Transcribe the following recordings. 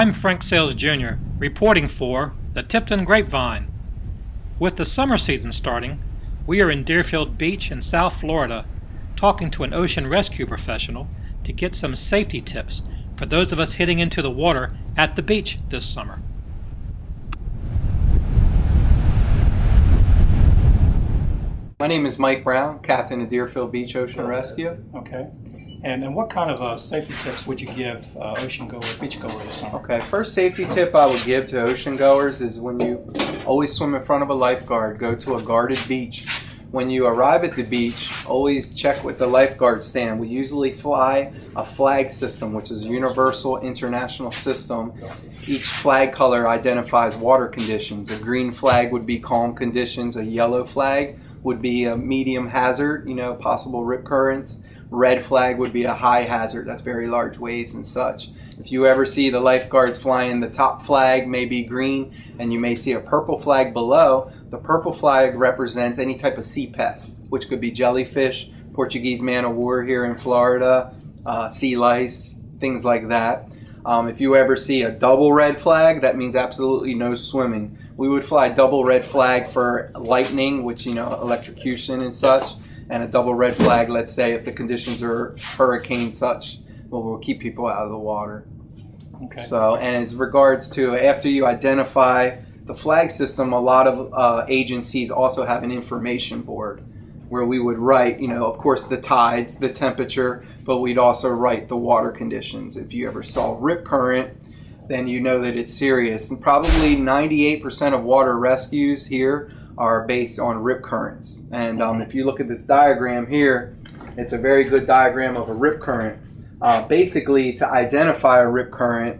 I'm Frank Sayles Jr., reporting for the Tifton Grapevine. With the summer season starting, we are in Deerfield Beach in South Florida, talking to an ocean rescue professional to get some safety tips for those of us heading into the water at the beach this summer. My name is Mike Brown, captain of Deerfield Beach Ocean Rescue. Okay. And what kind of safety tips would you give beach goer this summer? Okay, first safety tip I would give to ocean goers is when you always swim in front of a lifeguard, go to a guarded beach. When you arrive at the beach, always check with the lifeguard stand. We usually fly a flag system, which is a universal international system. Each flag color identifies water conditions. A green flag would be calm conditions. A yellow flag would be a medium hazard, possible rip currents. Red flag would be a high hazard, that's very large waves and such. If you ever see the lifeguards flying, the top flag may be green and you may see a purple flag below. The purple flag represents any type of sea pest, which could be jellyfish, Portuguese man-o-war here in Florida, sea lice, things like that. If you ever see a double red flag, that means absolutely no swimming. We would fly double red flag for lightning, which, electrocution and such. And a double red flag, let's say, if the conditions are hurricane such, we'll keep people out of the water. Okay. So, and as regards to after you identify the flag system, a lot of agencies also have an information board where we would write, of course, the tides, the temperature, but we'd also write the water conditions. If you ever saw rip current, then you know that it's serious. And probably 98% of water rescues here are based on rip currents. And if you look at this diagram here, it's a very good diagram of a rip current. Basically, to identify a rip current,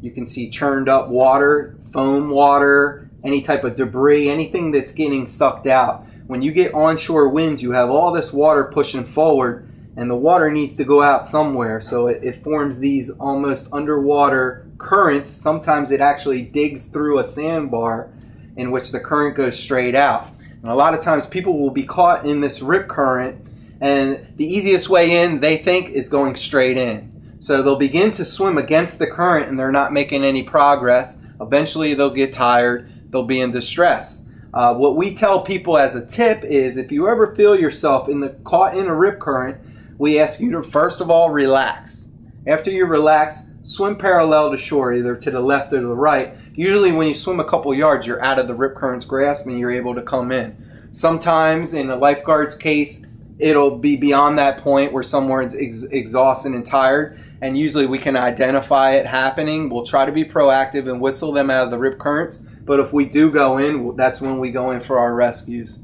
you can see churned up water, foam water, any type of debris, anything that's getting sucked out. When you get onshore winds, you have all this water pushing forward, and the water needs to go out somewhere. So it forms these almost underwater currents. Sometimes it actually digs through a sandbar in which the current goes straight out. And a lot of times people will be caught in this rip current, and the easiest way in, they think, is going straight in. So they'll begin to swim against the current and they're not making any progress. Eventually they'll get tired, they'll be in distress. What we tell people as a tip is if you ever feel yourself caught in a rip current, we ask you to first of all relax. After you relax, swim parallel to shore, either to the left or to the right. Usually when you swim a couple yards, you're out of the rip current's grasp and you're able to come in. Sometimes in a lifeguard's case, it'll be beyond that point where someone's exhausted and tired, and usually we can identify it happening. We'll try to be proactive and whistle them out of the rip currents, but if we do go in, that's when we go in for our rescues.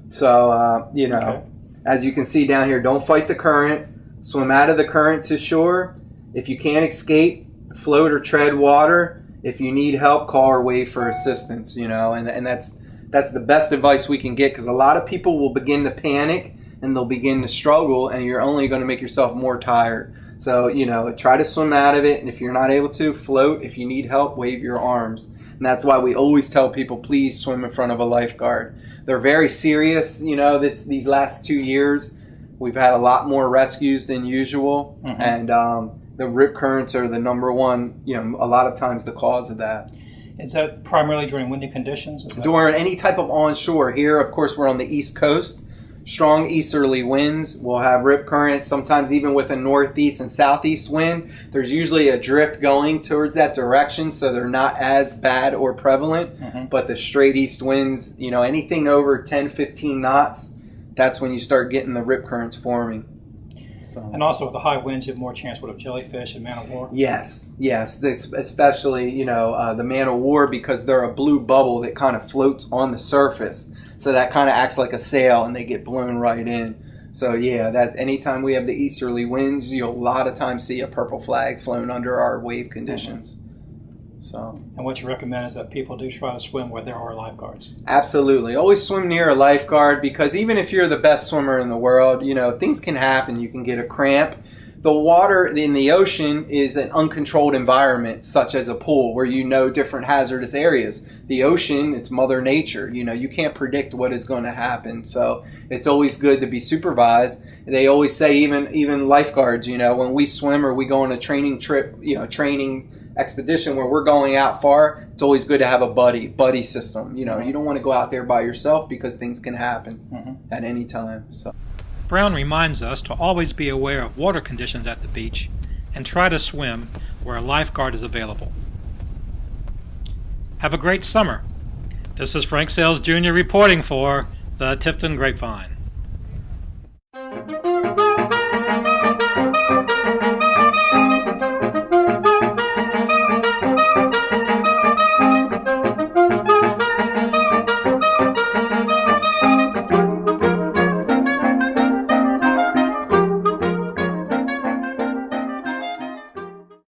So, Okay. As you can see down here, don't fight the current, swim out of the current to shore. If you can't escape, float or tread water. If you need help, call or wave for assistance, and that's the best advice we can get, because a lot of people will begin to panic and they'll begin to struggle, and you're only going to make yourself more tired. So, try to swim out of it, and if you're not able to, float. If you need help, wave your arms. And that's why we always tell people, please swim in front of a lifeguard. They're very serious, these last 2 years. We've had a lot more rescues than usual, and the rip currents are the number one, a lot of times the cause of that. Is that primarily during windy conditions? During any type of onshore. Here, of course, we're on the East Coast. Strong easterly winds will have rip currents, sometimes even with a northeast and southeast wind. There's usually a drift going towards that direction, so they're not as bad or prevalent. But the straight east winds, anything over 10, 15 knots, that's when you start getting the rip currents forming. So. And also with the high winds, you have more chance of jellyfish and man-o-war? Yes. Especially, the man-o-war, because they're a blue bubble that kind of floats on the surface. So that kind of acts like a sail and they get blown right in. So yeah, that anytime we have the easterly winds, you'll a lot of times see a purple flag flown under our wave conditions. So. And what you recommend is that people do try to swim where there are lifeguards. Absolutely. Always swim near a lifeguard, because even if you're the best swimmer in the world, things can happen. You can get a cramp. The water in the ocean is an uncontrolled environment, such as a pool, where different hazardous areas. The ocean, it's Mother Nature. You can't predict what is going to happen. So it's always good to be supervised. They always say, even lifeguards, when we swim or we go on a training trip, training expedition where we're going out far, it's always good to have a buddy system. You know, you don't want to go out there by yourself because things can happen at any time. So Brown reminds us to always be aware of water conditions at the beach and try to swim where a lifeguard is available. Have a great summer. This is Frank Sayles Jr. reporting for the Tifton Grapevine.